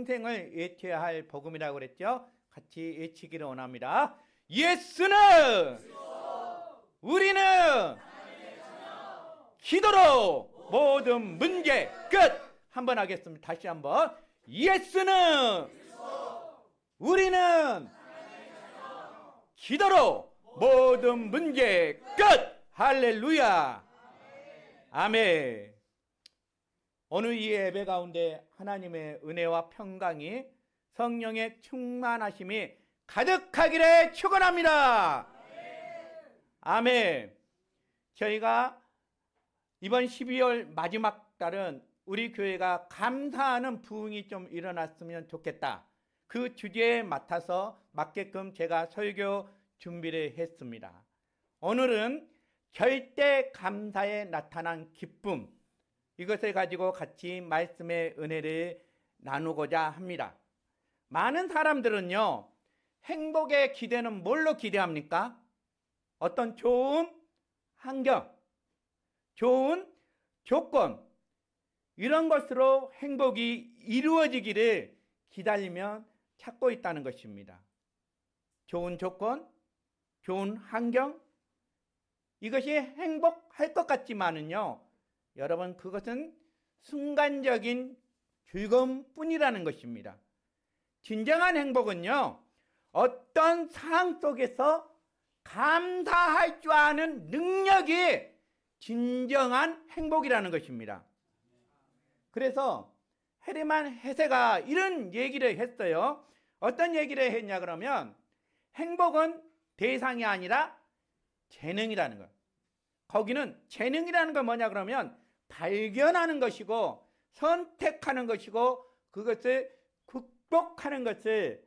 평생을 외쳐야 할 복음이라고 그랬죠. 같이 외치기를 원합니다. 예수는 우리는 기도로 모든 문제 끝. 한번 하겠습니다. 다시 한번. 예수는 우리는 기도로 모든 문제 끝. 할렐루야. 아멘. 오늘 이 예배 가운데 하나님의 은혜와 평강이, 성령의 충만하심이 가득하기를 축원합니다. 아멘. 저희가 이번 12월 마지막 달은 우리 교회가 감사하는 부흥이 좀 일어났으면 좋겠다. 그 주제에 맞게끔 제가 설교 준비를 했습니다. 오늘은 절대 감사에 나타난 기쁨, 이것을 가지고 같이 말씀의 은혜를 나누고자 합니다. 많은 사람들은요, 행복의 기대는 뭘로 기대합니까? 어떤 좋은 환경, 좋은 조건, 이런 것으로 행복이 이루어지기를 기다리며 찾고 있다는 것입니다. 좋은 조건, 좋은 환경, 이것이 행복할 것 같지만은요, 여러분, 그것은 순간적인 즐거움뿐이라는 것입니다. 진정한 행복은요, 어떤 상황 속에서 감사할 줄 아는 능력이 진정한 행복이라는 것입니다. 그래서 헤르만 헤세가 이런 얘기를 했어요. 어떤 얘기를 했냐 그러면, 행복은 대상이 아니라 재능이라는 것. 거기는 재능이라는 건 뭐냐 그러면 발견하는 것이고 선택하는 것이고 그것을 극복하는 것을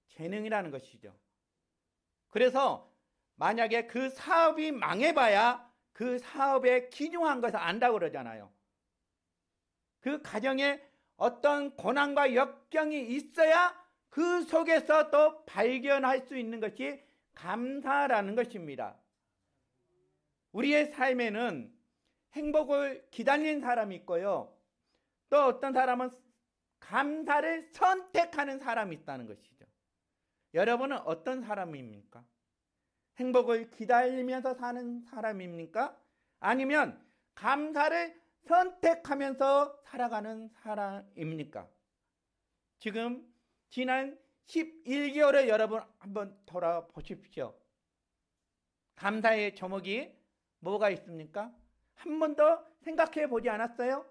재능이라는 것이죠. 그래서 만약에 그 사업이 망해봐야 그 사업에 기중한 것을 안다고 그러잖아요. 그 가정에 어떤 고난과 역경이 있어야 그 속에서 또 발견할 수 있는 것이 감사라는 것입니다. 우리의 삶에는 행복을 기다리는 사람이 있고요, 또 어떤 사람은 감사를 선택하는 사람이 있다는 것이죠. 여러분은 어떤 사람입니까? 행복을 기다리면서 사는 사람입니까? 아니면 감사를 선택하면서 살아가는 사람입니까? 지금 지난 11개월에 여러분 한번 돌아보십시오. 감사의 제목이 뭐가 있습니까? 한 번도 생각해 보지 않았어요?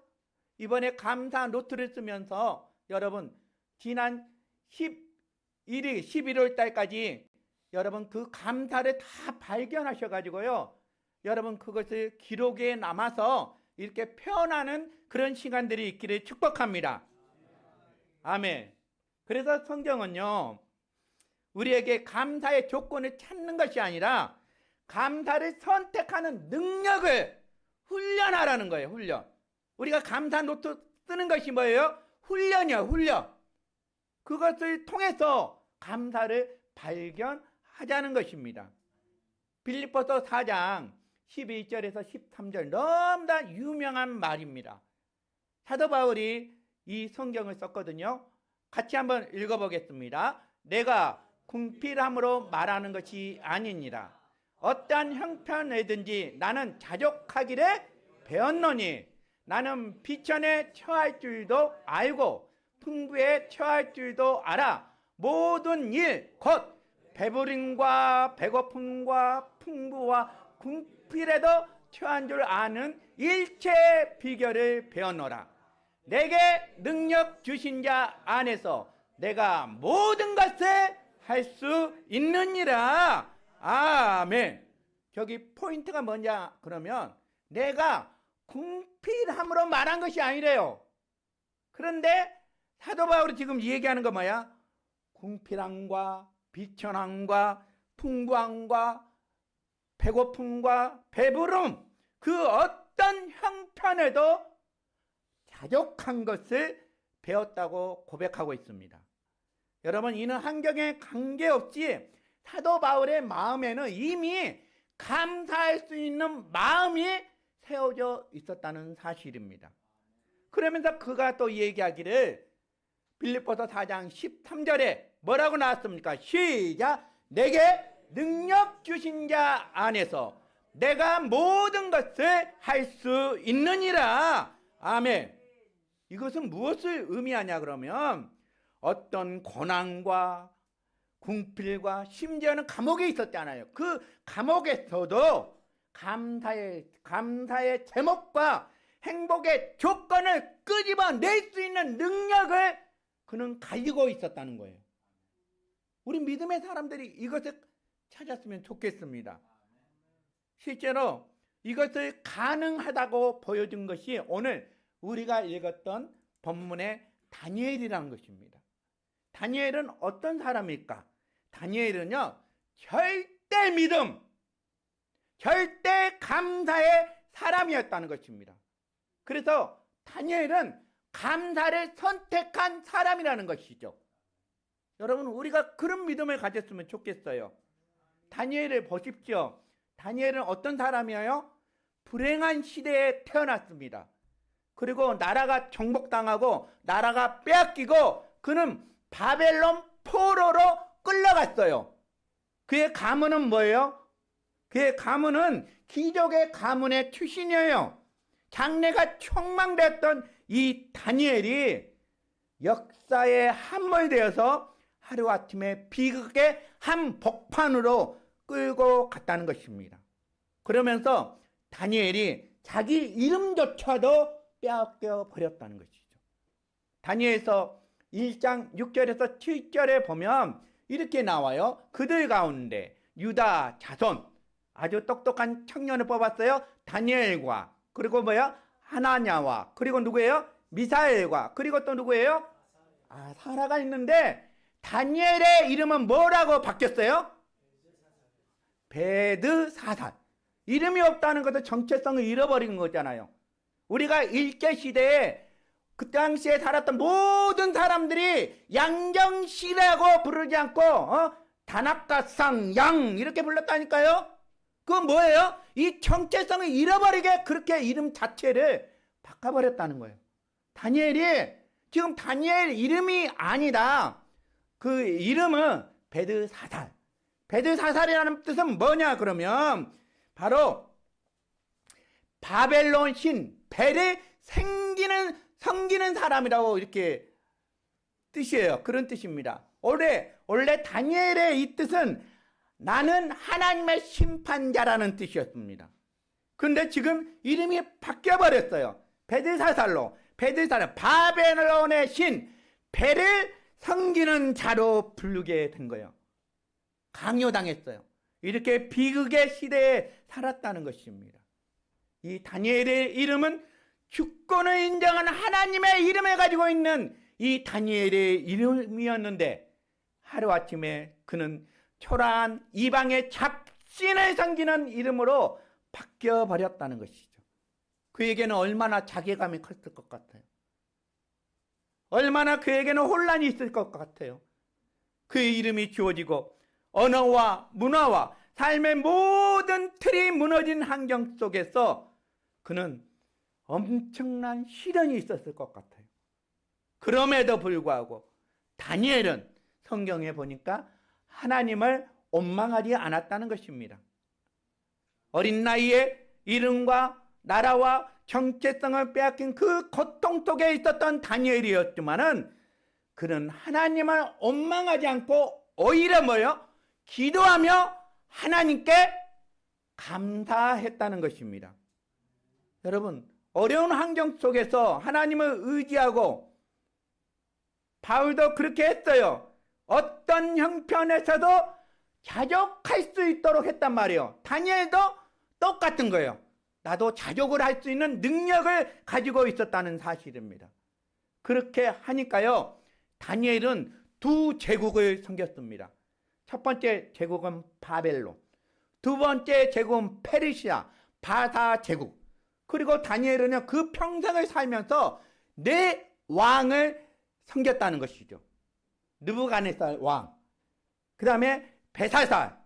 이번에 감사 노트를 쓰면서 여러분 지난 11월 달까지 여러분 그 감사를 다 발견하셔가지고요, 여러분 그것을 기록에 남아서 이렇게 표현하는 그런 시간들이 있기를 축복합니다. 아멘. 그래서 성경은요, 우리에게 감사의 조건을 찾는 것이 아니라 감사를 선택하는 능력을 훈련하라는 거예요. 훈련. 우리가 감사 노트 쓰는 것이 뭐예요? 훈련이요. 훈련. 그것을 통해서 감사를 발견하자는 것입니다. 빌립보서 4장 12절에서 13절, 너무나 유명한 말입니다. 사도 바울이 이 성경을 썼거든요. 같이 한번 읽어보겠습니다. 내가 궁핍함으로 말하는 것이 아니니라. 어떠한 형편이든지 나는 자족하기를 배웠노니 나는 비천에 처할 줄도 알고 풍부에 처할 줄도 알아. 모든 일 곧 배부림과 배고픔과 풍부와 궁핍에도 처한 줄 아는 일체 비결을 배웠노라. 내게 능력 주신 자 안에서 내가 모든 것을 할 수 있느니라. 아멘. 저기 포인트가 뭐냐 그러면 내가 궁핍함으로 말한 것이 아니래요. 그런데 사도 바울이 지금 얘기하는 거 뭐야? 궁핍함과 비천함과 풍부함과 배고픔과 배부름, 그 어떤 형편에도 자족한 것을 배웠다고 고백하고 있습니다. 여러분, 이는 환경에 관계없이 사도 바울의 마음에는 이미 감사할 수 있는 마음이 세워져 있었다는 사실입니다. 그러면서 그가 또 얘기하기를 빌립보서 4장 13절에 뭐라고 나왔습니까? 시작. 내게 능력 주신 자 안에서 내가 모든 것을 할 수 있느니라. 아멘. 이것은 무엇을 의미하냐 그러면 어떤 고난과 궁필과 심지어는 감옥에 있었잖아요. 그 감옥에서도 감사의 제목과 행복의 조건을 끄집어낼 수 있는 능력을 그는 가지고 있었다는 거예요. 우리 믿음의 사람들이 이것을 찾았으면 좋겠습니다. 실제로 이것을 가능하다고 보여준 것이 오늘 우리가 읽었던 본문의 다니엘이라는 것입니다. 다니엘은 어떤 사람일까? 다니엘은요, 절대 믿음, 절대 감사의 사람이었다는 것입니다. 그래서 다니엘은 감사를 선택한 사람이라는 것이죠. 여러분, 우리가 그런 믿음을 가졌으면 좋겠어요. 다니엘을 보십시오. 다니엘은 어떤 사람이에요? 불행한 시대에 태어났습니다. 그리고 나라가 정복당하고 나라가 빼앗기고 그는 바벨론 포로로 끌려갔어요. 그의 가문은 뭐예요? 그의 가문은 귀족의 가문의 출신이에요. 장래가 촉망됐던 이 다니엘이 역사에 함몰되어서 하루아침에 비극의 한복판으로 끌고 갔다는 것입니다. 그러면서 다니엘이 자기 이름조차도 빼앗겨 버렸다는 것이죠. 다니엘서 1장 6절에서 7절에 보면 이렇게 나와요. 그들 가운데 유다 자손 아주 똑똑한 청년을 뽑았어요. 다니엘과 그리고 하나냐와 그리고 누구예요? 미사엘과 그리고 또 누구예요? 사라가 있는데 다니엘의 이름은 뭐라고 바뀌었어요? 베드사살. 이름이 없다는 것은 정체성을 잃어버린 거잖아요. 우리가 일제시대에 그 당시에 살았던 모든 사람들이 양정씨라고 부르지 않고 다나카상 양 이렇게 불렀다니까요. 그건 뭐예요? 이 정체성을 잃어버리게 그렇게 이름 자체를 바꿔버렸다는 거예요. 다니엘이 지금 다니엘 이름이 아니다. 그 이름은 베드사살. 베드사살이라는 뜻은 뭐냐 그러면 바로 바벨론 신 벨을 섬기는 사람이라고 이렇게 뜻이에요. 그런 뜻입니다. 원래 다니엘의 이 뜻은 나는 하나님의 심판자라는 뜻이었습니다. 그런데 지금 이름이 바뀌어버렸어요. 베드사살로. 베드사살, 바벨론의 신 벨을 섬기는 자로 부르게 된 거예요. 강요당했어요. 이렇게 비극의 시대에 살았다는 것입니다. 이 다니엘의 이름은 주권을 인정하는 하나님의 이름을 가지고 있는 이 다니엘의 이름이었는데 하루아침에 그는 초라한 이방의 잡신을 섬기는 이름으로 바뀌어버렸다는 것이죠. 그에게는 얼마나 자괴감이 컸을 것 같아요. 얼마나 그에게는 혼란이 있을 것 같아요. 그의 이름이 지워지고 언어와 문화와 삶의 모든 틀이 무너진 환경 속에서 그는 엄청난 시련이 있었을 것 같아요. 그럼에도 불구하고 다니엘은 성경에 보니까 하나님을 원망하지 않았다는 것입니다. 어린 나이에 이름과 나라와 정체성을 빼앗긴 그 고통 속에 있었던 다니엘이었지만은 그는 하나님을 원망하지 않고 오히려 기도하며 하나님께 감사했다는 것입니다. 여러분, 어려운 환경 속에서 하나님을 의지하고 바울도 그렇게 했어요. 어떤 형편에서도 자족할 수 있도록 했단 말이에요. 다니엘도 똑같은 거예요. 나도 자족을 할 수 있는 능력을 가지고 있었다는 사실입니다. 그렇게 하니까요, 다니엘은 두 제국을 섬겼습니다. 첫 번째 제국은 바벨론, 두 번째 제국은 페르시아, 바사 제국. 그리고 다니엘은요, 그 평생을 살면서 네 왕을 섬겼다는 것이죠. 느부갓네살 왕, 그 다음에 벨사살,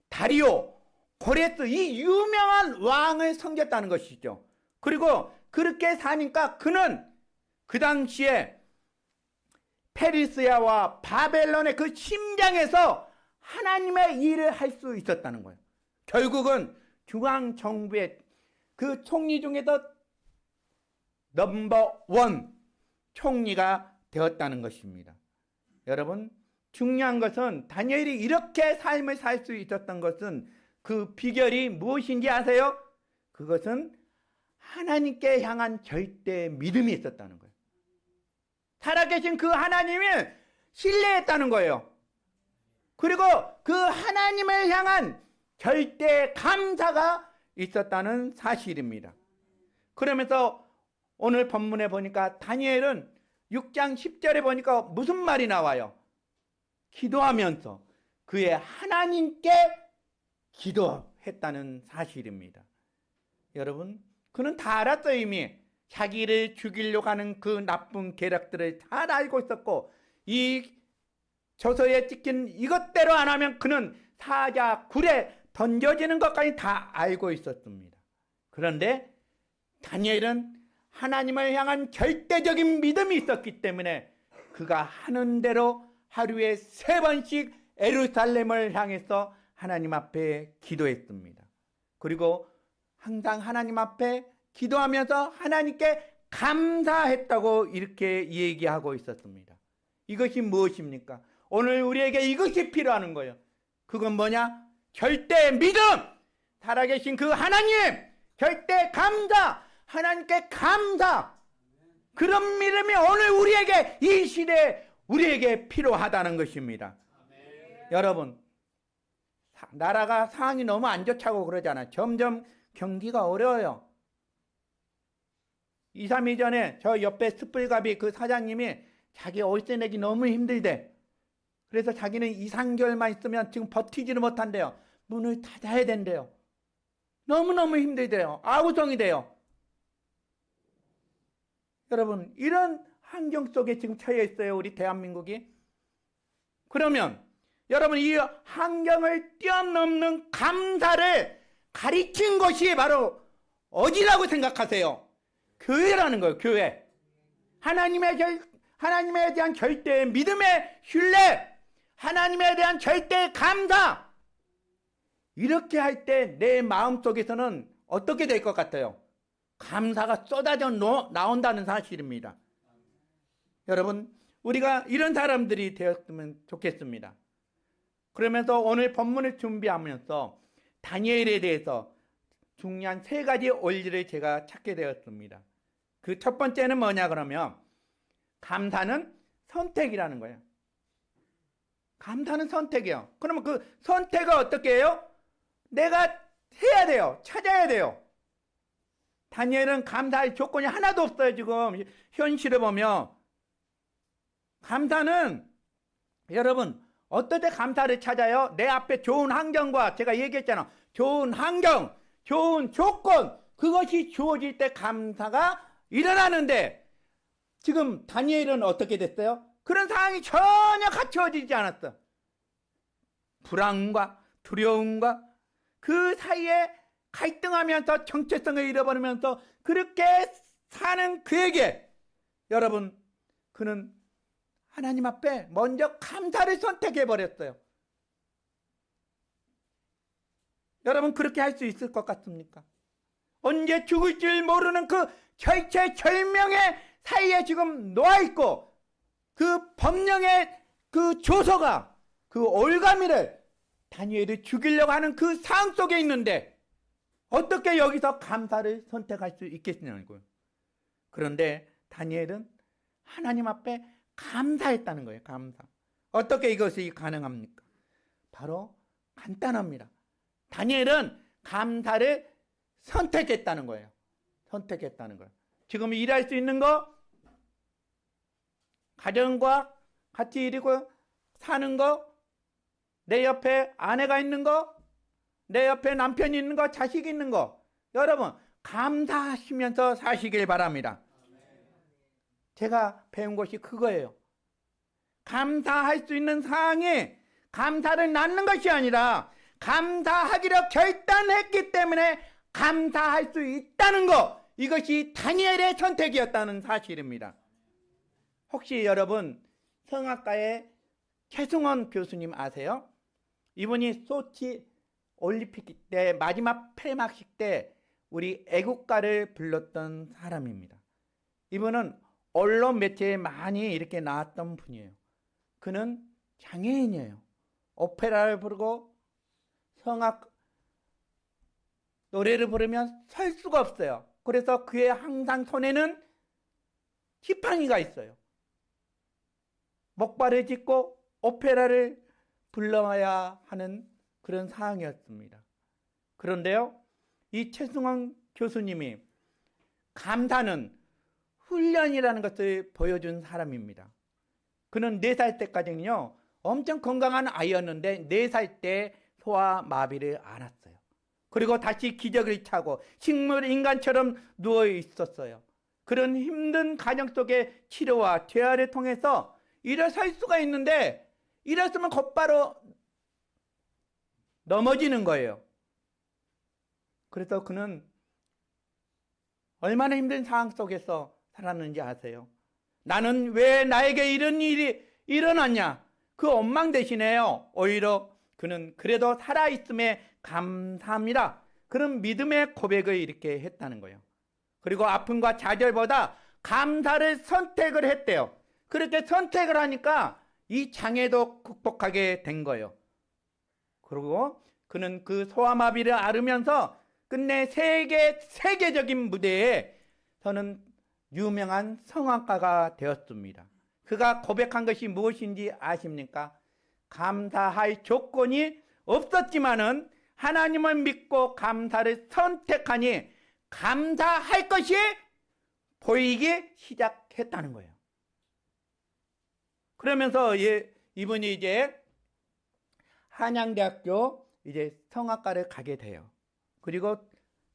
다리오, 고레스, 이 유명한 왕을 섬겼다는 것이죠. 그리고 그렇게 사니까 그는 그 당시에 페르시아와 바벨론의 그 심장에서 하나님의 일을 할 수 있었다는 거예요. 결국은 중앙정부의 그 총리 중에서 넘버 원 총리가 되었다는 것입니다. 여러분, 중요한 것은 다니엘이 이렇게 삶을 살 수 있었던 것은 그 비결이 무엇인지 아세요? 그것은 하나님께 향한 절대 믿음이 있었다는 거예요. 살아계신 그 하나님을 신뢰했다는 거예요. 그리고 그 하나님을 향한 절대 감사가 있었다는 사실입니다. 그러면서 오늘 본문에 보니까 다니엘은 6장 10절에 보니까 무슨 말이 나와요? 기도하면서 그의 하나님께 기도했다는 사실입니다. 여러분, 그는 다 알았어요. 이미 자기를 죽이려고 하는 그 나쁜 계략들을 잘 알고 있었고, 이 저서에 찍힌 이것대로 안 하면 그는 사자 굴에 던져지는 것까지 다 알고 있었습니다. 그런데 다니엘은 하나님을 향한 절대적인 믿음이 있었기 때문에 그가 하는 대로 하루에 3번씩 예루살렘을 향해서 하나님 앞에 기도했습니다. 그리고 항상 하나님 앞에 기도하면서 하나님께 감사했다고 이렇게 얘기하고 있었습니다. 이것이 무엇입니까? 오늘 우리에게 이것이 필요한 거예요. 그건 뭐냐? 절대 믿음! 살아계신 그 하나님! 절대 감사! 하나님께 감사! 그런 믿음이 오늘 우리에게, 이 시대에 우리에게 필요하다는 것입니다. 여러분, 나라가 상황이 너무 안 좋다고 그러잖아요. 점점 경기가 어려워요. 2, 3일 전에 저 옆에 숯불갑이 그 사장님이 자기 월세 내기 너무 힘들대. 그래서 자기는 2, 3개월만 있으면 지금 버티지를 못한대요. 문을 닫아야 된대요. 너무너무 힘들대요. 아우성이 돼요. 여러분, 이런 환경 속에 지금 처해 있어요, 우리 대한민국이. 그러면 여러분, 이 환경을 뛰어넘는 감사를 가르친 것이 바로 어디라고 생각하세요? 교회라는 거예요. 교회. 하나님에 대한 절대 믿음의 신뢰, 하나님에 대한 절대 감사. 이렇게 할 때 내 마음속에서는 어떻게 될 것 같아요? 감사가 쏟아져 나온다는 사실입니다. 여러분, 우리가 이런 사람들이 되었으면 좋겠습니다. 그러면서 오늘 본문을 준비하면서 다니엘에 대해서 중요한 3가지 원리를 제가 찾게 되었습니다. 그 첫 번째는 뭐냐 그러면 감사는 선택이라는 거예요. 감사는 선택이에요. 그러면 그 선택을 어떻게 해요? 내가 해야 돼요. 찾아야 돼요. 다니엘은 감사할 조건이 하나도 없어요. 지금 현실을 보면. 감사는 여러분 어떨 때 감사를 찾아요? 내 앞에 좋은 환경과, 제가 얘기했잖아, 좋은 환경, 좋은 조건, 그것이 주어질 때 감사가 일어나는데, 지금 다니엘은 어떻게 됐어요? 그런 상황이 전혀 갖춰지지 않았어. 불안과 두려움과 그 사이에 갈등하면서 정체성을 잃어버리면서 그렇게 사는 그에게, 여러분, 그는 하나님 앞에 먼저 감사를 선택해버렸어요. 여러분, 그렇게 할 수 있을 것 같습니까? 언제 죽을 줄 모르는 그 절체절명의 사이에 지금 놓아있고, 그 법령의 그 조서가 그 올가미를 다니엘을 죽이려고 하는 그 상황 속에 있는데 어떻게 여기서 감사를 선택할 수 있겠냐고요. 그런데 다니엘은 하나님 앞에 감사했다는 거예요. 감사. 어떻게 이것이 가능합니까? 바로 간단합니다. 다니엘은 감사를 선택했다는 거예요. 선택했다는 거예요. 지금 일할 수 있는 거, 가정과 같이 이루고 사는 거, 내 옆에 아내가 있는 거, 내 옆에 남편이 있는 거, 자식이 있는 거, 여러분 감사하시면서 사시길 바랍니다. 제가 배운 것이 그거예요. 감사할 수 있는 상황에 감사를 낳는 것이 아니라 감사하기로 결단했기 때문에 감사할 수 있다는 것, 이것이 다니엘의 선택이었다는 사실입니다. 혹시 여러분 성악가의 최승원 교수님 아세요? 이분이 소치 올림픽 때 마지막 폐막식 때 우리 애국가를 불렀던 사람입니다. 이분은 언론 매체에 많이 이렇게 나왔던 분이에요. 그는 장애인이에요. 오페라를 부르고 성악 노래를 부르면 설 수가 없어요. 그래서 그의 항상 손에는 지팡이가 있어요. 목발을 짚고 오페라를 불러야 하는 그런 상황이었습니다. 그런데요, 이 최승원 교수님이 감사는 훈련이라는 것을 보여준 사람입니다. 그는 4살 때까지는요, 엄청 건강한 아이였는데 4살 때 소아마비를 앓았어요. 그리고 다시 기저귀를 차고 식물 인간처럼 누워 있었어요. 그런 힘든 가정 속의 치료와 재활을 통해서 일어설 수가 있는데 일어서면 곧바로 넘어지는 거예요. 그래서 그는 얼마나 힘든 상황 속에서 살았는지 아세요? 나는 왜 나에게 이런 일이 일어났냐? 그 원망 대신에요, 오히려 그는 그래도 살아있음에 감사합니다. 그런 믿음의 고백을 이렇게 했다는 거예요. 그리고 아픔과 좌절보다 감사를 선택을 했대요. 그렇게 선택을 하니까 이 장애도 극복하게 된 거예요. 그리고 그는 그 소아마비를 앓으면서 끝내 세계적인 무대에서는 유명한 성악가가 되었습니다. 그가 고백한 것이 무엇인지 아십니까? 감사할 조건이 없었지만은 하나님을 믿고 감사를 선택하니 감사할 것이 보이기 시작했다는 거예요. 그러면서 이분이 이제 한양대학교 이제 성악과를 가게 돼요. 그리고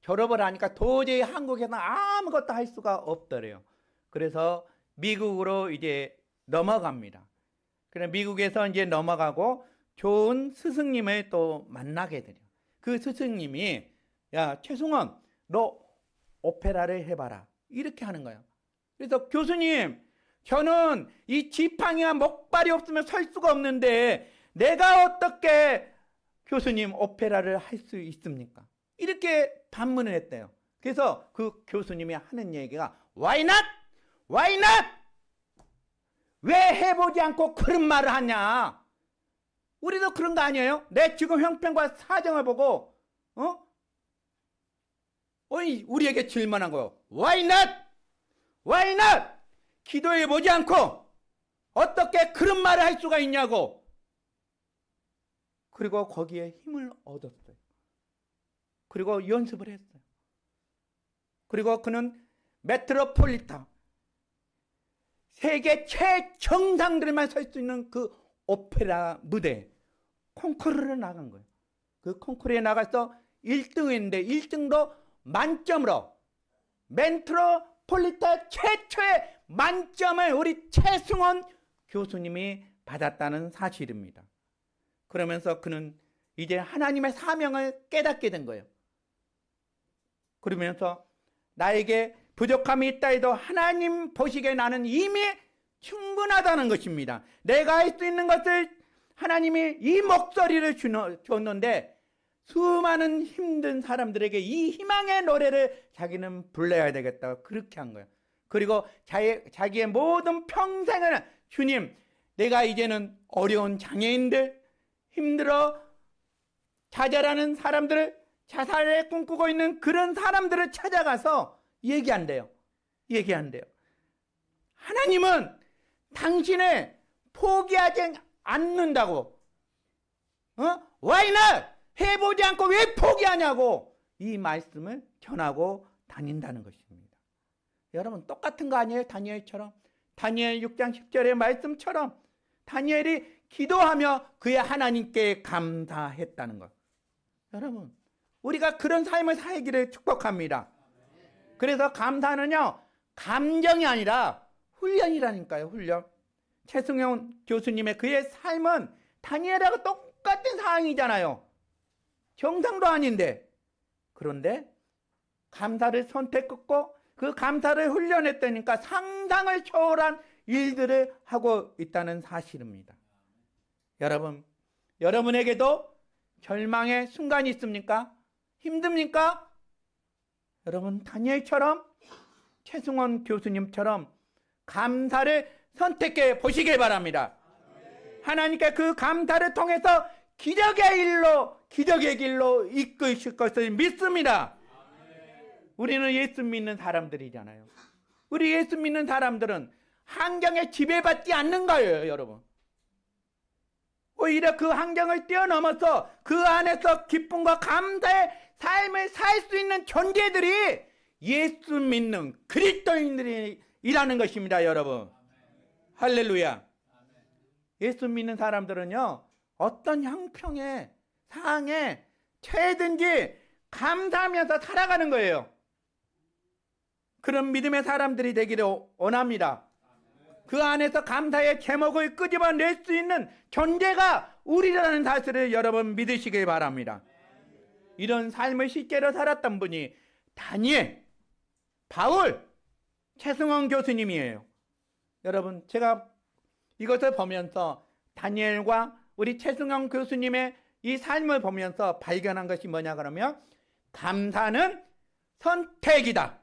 졸업을 하니까 도저히 한국에서는 아무것도 할 수가 없더래요. 그래서 미국으로 이제 넘어갑니다. 그래서 미국에서 이제 넘어가고 좋은 스승님을 또 만나게 돼요. 그 스승님이 야, 최승원, 너 오페라를 해봐라. 이렇게 하는 거예요. 그래서 교수님, 저는 이 지팡이와 목발이 없으면 설 수가 없는데 내가 어떻게 교수님 오페라를 할 수 있습니까? 이렇게 반문을 했대요. 그래서 그 교수님이 하는 얘기가 Why not? Why not? 왜 해보지 않고 그런 말을 하냐? 우리도 그런 거 아니에요? 내 지금 형편과 사정을 보고 우리에게 질문한 거예요. Why not? Why not? 기도해보지 않고 어떻게 그런 말을 할 수가 있냐고. 그리고 거기에 힘을 얻었어요. 그리고 연습을 했어요. 그리고 그는 메트로폴리탄 세계 최정상들만 설 수 있는 그 오페라 무대 콩쿠르를 나간 거예요. 그 콩쿠르에 나가서 1등 했는데 1등도 만점으로 메트로폴리탄 최초의 만점을 우리 최승원 교수님이 받았다는 사실입니다. 그러면서 그는 이제 하나님의 사명을 깨닫게 된 거예요. 그러면서 나에게 부족함이 있다 해도 하나님 보시기에 나는 이미 충분하다는 것입니다. 내가 할 수 있는 것을 하나님이 이 목소리를 줬는데 수많은 힘든 사람들에게 이 희망의 노래를 자기는 불러야 되겠다. 그렇게 한 거예요. 그리고 자기의 모든 평생을 주님, 내가 이제는 어려운 장애인들, 힘들어 좌절하는 사람들을, 자살을 꿈꾸고 있는 그런 사람들을 찾아가서 얘기한대요. 하나님은 당신을 포기하지 않는다고. Why not? 해보지 않고 왜 포기하냐고. 이 말씀을 전하고 다닌다는 것입니다. 여러분 똑같은 거 아니에요? 다니엘처럼. 다니엘 6장 10절의 말씀처럼 다니엘이 기도하며 그의 하나님께 감사했다는 것. 여러분 우리가 그런 삶을 살기를 축복합니다. 그래서 감사는요 감정이 아니라 훈련이라니까요. 훈련. 최승용 교수님의 그의 삶은 다니엘하고 똑같은 상황이잖아요. 정상도 아닌데. 그런데 감사를 선택했고 그 감사를 훈련했다니까 상상을 초월한 일들을 하고 있다는 사실입니다. 여러분, 여러분에게도 절망의 순간이 있습니까? 힘듭니까? 여러분, 다니엘처럼, 최승원 교수님처럼 감사를 선택해 보시길 바랍니다. 하나님께 그 감사를 통해서 기적의 길로 이끄실 것을 믿습니다. 우리는 예수 믿는 사람들이잖아요. 우리 예수 믿는 사람들은 환경에 지배받지 않는 거예요, 여러분. 오히려 그 환경을 뛰어넘어서 그 안에서 기쁨과 감사의 삶을 살 수 있는 존재들이 예수 믿는 그리스도인들이라는 것입니다, 여러분. 할렐루야. 예수 믿는 사람들은요, 어떤 형평에, 상황에 처해든지 감사하면서 살아가는 거예요. 그런 믿음의 사람들이 되기를 원합니다. 그 안에서 감사의 제목을 끄집어낼 수 있는 존재가 우리라는 사실을 여러분 믿으시길 바랍니다. 이런 삶을 실제로 살았던 분이 다니엘, 바울, 최승원 교수님이에요. 여러분, 제가 이것을 보면서 다니엘과 우리 최승원 교수님의 이 삶을 보면서 발견한 것이 뭐냐 그러면 감사는 선택이다.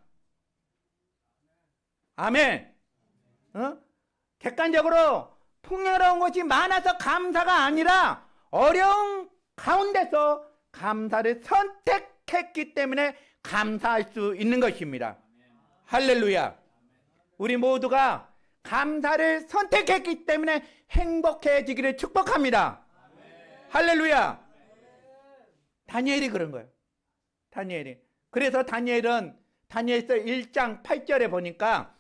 아멘. 객관적으로 풍요로운 것이 많아서 감사가 아니라 어려운 가운데서 감사를 선택했기 때문에 감사할 수 있는 것입니다. 할렐루야. 우리 모두가 감사를 선택했기 때문에 행복해지기를 축복합니다. 할렐루야. 다니엘이 그런 거예요. 다니엘이. 그래서 다니엘서 1장 8절에 보니까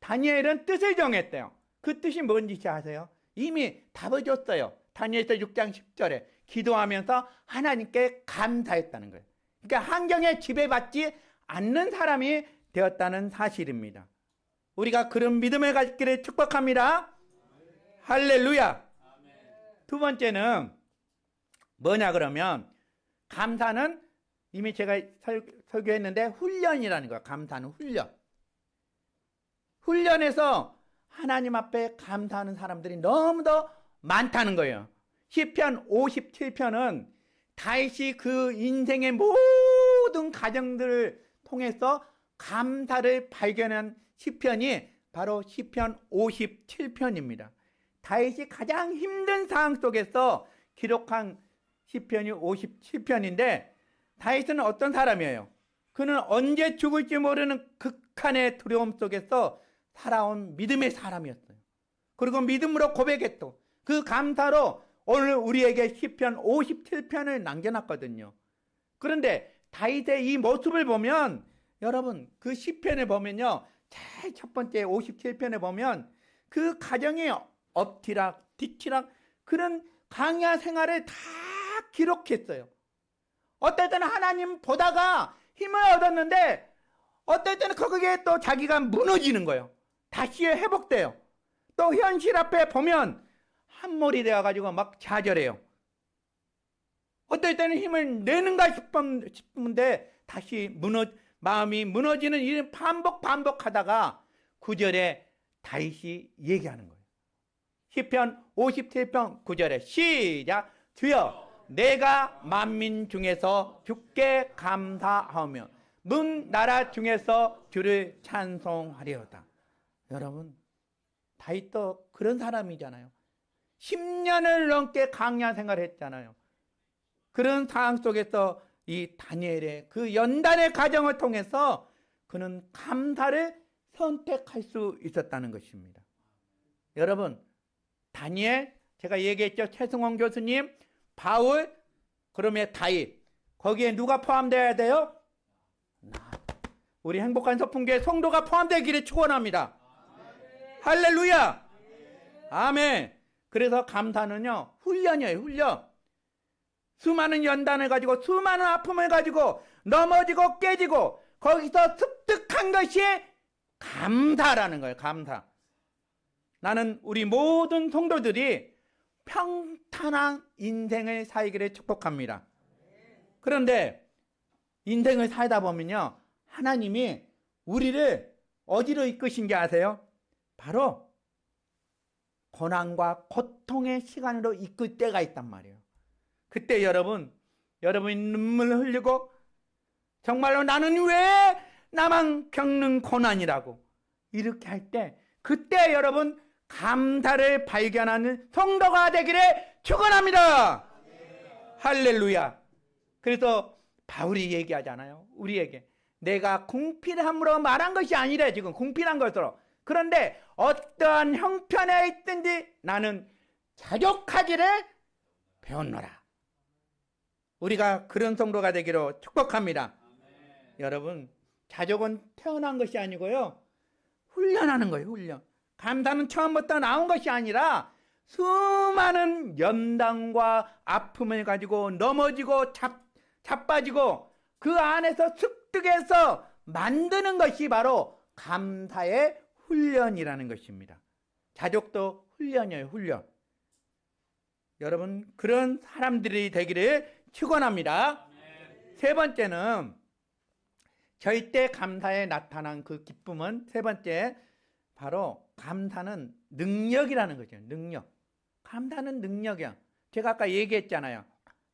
다니엘은 뜻을 정했대요. 그 뜻이 뭔지 아세요? 이미 답을 줬어요. 다니엘서 6장 10절에 기도하면서 하나님께 감사했다는 거예요. 그러니까 환경에 지배받지 않는 사람이 되었다는 사실입니다. 우리가 그런 믿음을 갖기를 축복합니다. 할렐루야. 두 번째는 뭐냐 그러면 감사는 이미 제가 설교했는데 훈련이라는 거예요. 감사는 훈련. 훈련에서 하나님 앞에 감사하는 사람들이 너무도 많다는 거예요. 시편 57편은 다윗이 그 인생의 모든 과정들을 통해서 감사를 발견한 시편이 바로 시편 57편입니다. 다윗이 가장 힘든 상황 속에서 기록한 시편이 57편인데 다윗은 어떤 사람이에요? 그는 언제 죽을지 모르는 극한의 두려움 속에서 살아온 믿음의 사람이었어요. 그리고 믿음으로 고백했고 그 감사로 오늘 우리에게 시편 57편을 남겨놨거든요. 그런데 다윗의 이 모습을 보면 여러분 그 시편을 보면요. 제일 첫 번째 57편에 보면 그 가정이 엎티락 뒤치락 그런 광야 생활을 다 기록했어요. 어떨 때는 하나님 보다가 힘을 얻었는데 어떨 때는 거기에 또 자기가 무너지는 거예요. 다시 회복돼요. 또 현실 앞에 보면 한몰이 되어가지고 막 좌절해요. 어떨 때는 힘을 내는가 싶은데 다시 마음이 무너지는 일을 반복하다가 9절에 다윗이 얘기하는 거예요. 시편 57편 9절에 시작. 주여 내가 만민 중에서 주께 감사하며 문 나라 중에서 주를 찬송하리로다. 여러분 다윗도 그런 사람이잖아요. 10년을 넘게 광야 생활을 했잖아요. 그런 상황 속에서 이 다니엘의 그 연단의 과정을 통해서 그는 감사를 선택할 수 있었다는 것입니다. 여러분 다니엘 제가 얘기했죠. 최승원 교수님, 바울, 그러면 다윗 거기에 누가 포함되어야 돼요? 우리 행복한 서풍교회 성도가 포함되기를 축원합니다. 할렐루야. 아멘. 그래서 감사는요 훈련이에요. 훈련. 수많은 연단을 가지고 수많은 아픔을 가지고 넘어지고 깨지고 거기서 습득한 것이 감사라는 거예요. 감사. 나는 우리 모든 성도들이 평탄한 인생을 살기를 축복합니다. 그런데 인생을 살다 보면요 하나님이 우리를 어디로 이끄신 게 아세요? 바로 고난과 고통의 시간으로 이끌 때가 있단 말이에요. 그때 여러분이 눈물을 흘리고 정말로 나는 왜 나만 겪는 고난이라고 이렇게 할 때, 그때 여러분 감사를 발견하는 성도가 되기를 축원합니다. 할렐루야. 그래서 바울이 얘기하잖아요. 우리에게 내가 궁핍함으로 말한 것이 아니래. 지금 궁핍한 것으로. 그런데 어떠한 형편에 있든지 나는 자족하기를 배웠노라. 우리가 그런 성도가 되기로 축복합니다. 여러분, 자족은 태어난 것이 아니고요, 훈련하는 거예요. 훈련. 감사는 처음부터 나온 것이 아니라 수많은 연단과 아픔을 가지고 넘어지고 자빠지고 그 안에서 습득해서 만드는 것이 바로 감사의 훈련이라는 것입니다. 자족도 훈련이에요. 훈련. 여러분, 그런 사람들이 되기를 축원합니다. 세 번째는, 절대 감사에 나타난 그 기쁨은, 세 번째, 바로 감사는 능력이라는 거죠. 능력. 감사는 능력이야. 제가 아까 얘기했잖아요.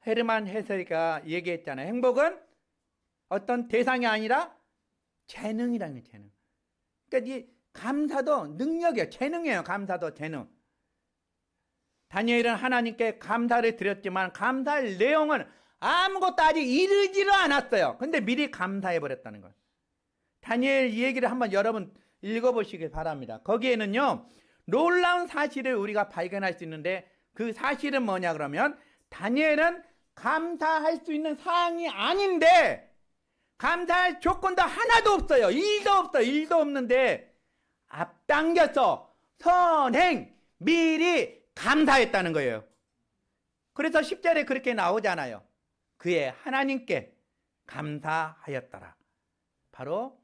헤르만 헤세가 얘기했잖아요. 행복은 어떤 대상이 아니라 재능이라는 거예요. 재능. 그러니까 이 감사도 능력이에요. 재능이에요. 감사도 재능. 다니엘은 하나님께 감사를 드렸지만 감사할 내용은 아무것도 아직 이르지를 않았어요. 근데 미리 감사해 버렸다는 거예요. 다니엘 이 얘기를 한번 여러분 읽어보시길 바랍니다. 거기에는요, 놀라운 사실을 우리가 발견할 수 있는데, 그 사실은 뭐냐 그러면, 다니엘은 감사할 수 있는 사항이 아닌데 감사할 조건도 하나도 없어요. 일도 없어요. 일도 없는데 앞당겨서 선행 미리 감사했다는 거예요. 그래서 10절에 그렇게 나오잖아요. 그의 하나님께 감사하였더라. 바로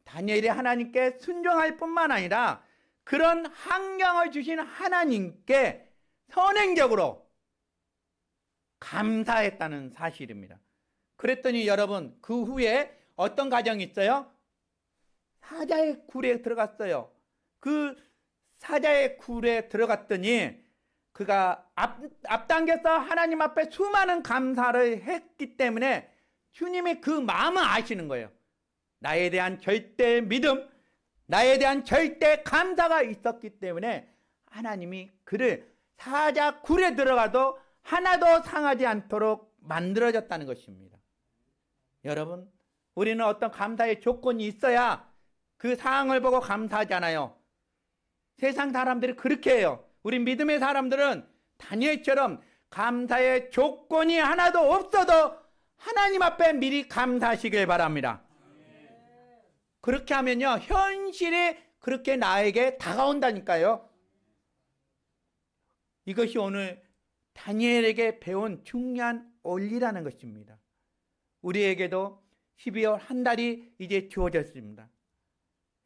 다니엘이 하나님께 순종할 뿐만 아니라 그런 환경을 주신 하나님께 선행적으로 감사했다는 사실입니다. 그랬더니 여러분, 그 후에 어떤 과정이 있어요? 사자의 굴에 들어갔어요. 그 사자의 굴에 들어갔더니 그가 앞당겨서 하나님 앞에 수많은 감사를 했기 때문에 주님이 그 마음을 아시는 거예요. 나에 대한 절대 믿음, 나에 대한 절대 감사가 있었기 때문에 하나님이 그를 사자 굴에 들어가도 하나도 상하지 않도록 만들어졌다는 것입니다. 여러분, 우리는 어떤 감사의 조건이 있어야 그 상황을 보고 감사하잖아요. 세상 사람들이 그렇게 해요. 우리 믿음의 사람들은 다니엘처럼 감사의 조건이 하나도 없어도 하나님 앞에 미리 감사하시길 바랍니다. 그렇게 하면요, 현실이 그렇게 나에게 다가온다니까요. 이것이 오늘 다니엘에게 배운 중요한 원리라는 것입니다. 우리에게도 12월 한 달이 이제 주어졌습니다.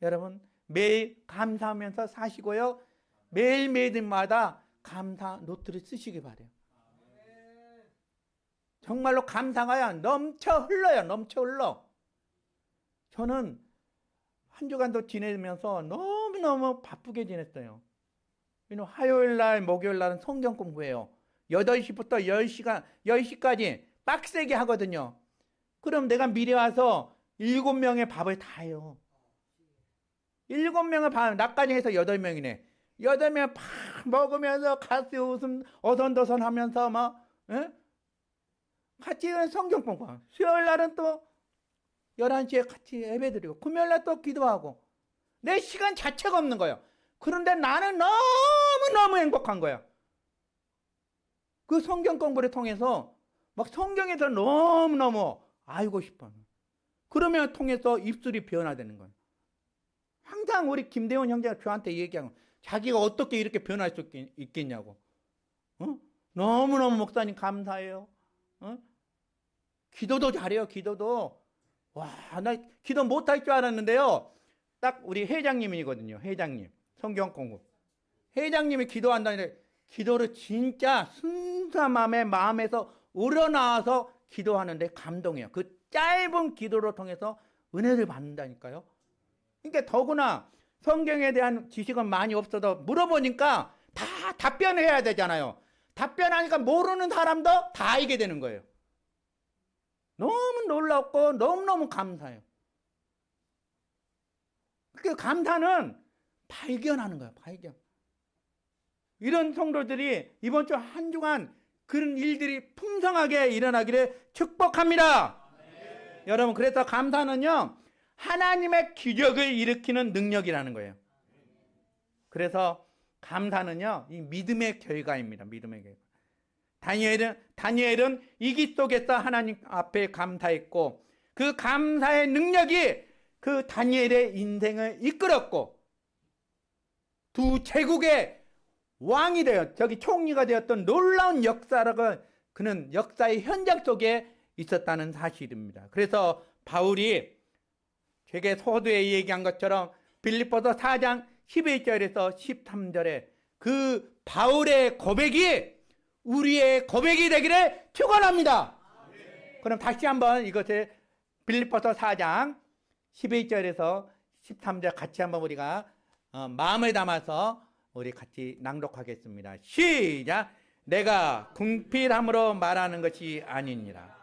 여러분, 매일 감사하면서 사시고요, 매일매일마다 감사 노트를 쓰시기 바래요. 정말로 감사가 넘쳐 흘러요. 넘쳐 흘러. 저는 한 주간도 지내면서 너무너무 바쁘게 지냈어요. 화요일날, 목요일날은 성경 공부해요. 8시부터 10시까지 빡세게 하거든요. 그럼 내가 미리 와서 7명의 밥을 다 해요. 7명의 밥, 나까지 해서 8명이네. 8명 팍 먹으면서 가스 웃음 어선도선 하면서 막, 같이 성경 공부. 수요일 날은 또 11시에 같이 예배드리고, 금요일 날 또 기도하고. 내 시간 자체가 없는 거예요. 그런데 나는 너무너무 행복한 거예요. 그 성경 공부를 통해서 막 성경에서 너무너무 알고 싶어. 그러면 통해서 입술이 변화되는 거예요. 항상 우리 김대원 형제가 저한테 얘기하고, 자기가 어떻게 이렇게 변할 수 있겠냐고. 너무너무 목사님 감사해요. 기도도 잘해요. 기도도. 와, 나 기도 못할 줄 알았는데요. 딱 우리 회장님이거든요. 회장님. 성경 공부. 회장님이 기도한다는데 기도를 진짜 순수한 마음에서 우러나와서 기도하는데 감동해요. 그 짧은 기도를 통해서 은혜를 받는다니까요. 그러니까 더구나 성경에 대한 지식은 많이 없어도 물어보니까 다 답변해야 되잖아요. 답변하니까 모르는 사람도 다 알게 되는 거예요. 너무 놀랍고 너무너무 감사해요. 그 감사는 발견하는 거예요. 발견. 이런 성도들이 이번 주 한 주간 그런 일들이 풍성하게 일어나기를 축복합니다. 여러분, 그래서 감사는요, 하나님의 기적을 일으키는 능력이라는 거예요. 그래서 감사는요, 이 믿음의 결과입니다. 믿음의 결과. 다니엘은 위기 속에서 하나님 앞에 감사했고, 그 감사의 능력이 그 다니엘의 인생을 이끌었고, 두 제국의 왕이 되어 저기 총리가 되었던 놀라운 역사를 그는 역사의 현장 속에 있었다는 사실입니다. 그래서 바울이 제게 서두에 얘기한 것처럼 빌립보서 4장 11절에서 13절에 그 바울의 고백이 우리의 고백이 되기를 축원합니다. 그럼 다시 한번 이것을 빌립보서 4장 11절에서 13절 같이 한번 우리가 마음을 담아서 우리 같이 낭독하겠습니다. 시작. 내가 궁핍함으로 말하는 것이 아니니라.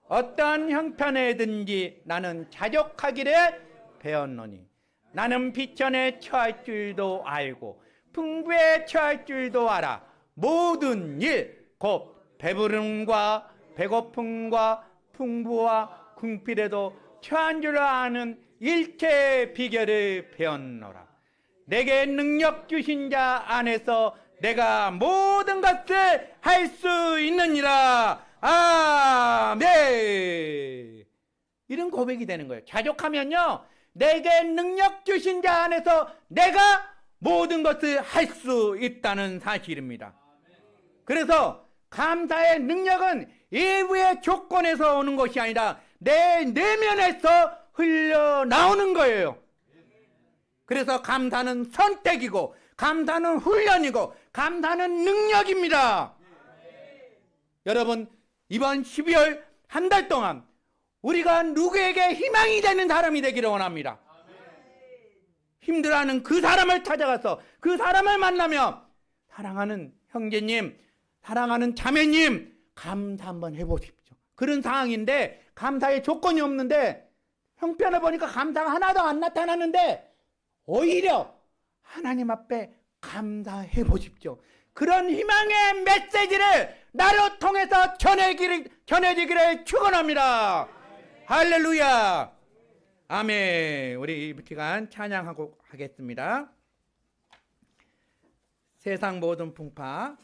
어떤 형편에든지 나는 자족하기를 배웠노니 나는 비천에 처할 줄도 알고 풍부에 처할 줄도 알아. 모든 일 곧 배부름과 배고픔과 풍부와 궁핍에도 처한 줄 아는 일체의 비결을 배웠노라. 내게 능력 주신 자 안에서 내가 모든 것을 할 수 있느니라. 아멘. 이런 고백이 되는 거예요. 자족하면요, 내게 능력 주신 자 안에서 내가 모든 것을 할 수 있다는 사실입니다. 그래서 감사의 능력은 일부의 조건에서 오는 것이 아니라 내 내면에서 흘러나오는 거예요. 그래서 감사는 선택이고 감사는 훈련이고 감사는 능력입니다. 여러분, 이번 12월 한 달 동안 우리가 누구에게 희망이 되는 사람이 되기를 원합니다. 힘들어하는 그 사람을 찾아가서 그 사람을 만나며 사랑하는 형제님, 사랑하는 자매님, 감사 한번 해보십시오. 그런 상황인데 감사의 조건이 없는데 형편을 보니까 감사가 하나도 안 나타나는데 오히려 하나님 앞에 감사해 보십시오. 그런 희망의 메시지를 나를 통해서 전해지기를 축원합니다. 할렐루야. 아멘. 우리 이 시간 찬양하고 하겠습니다. 세상 모든 풍파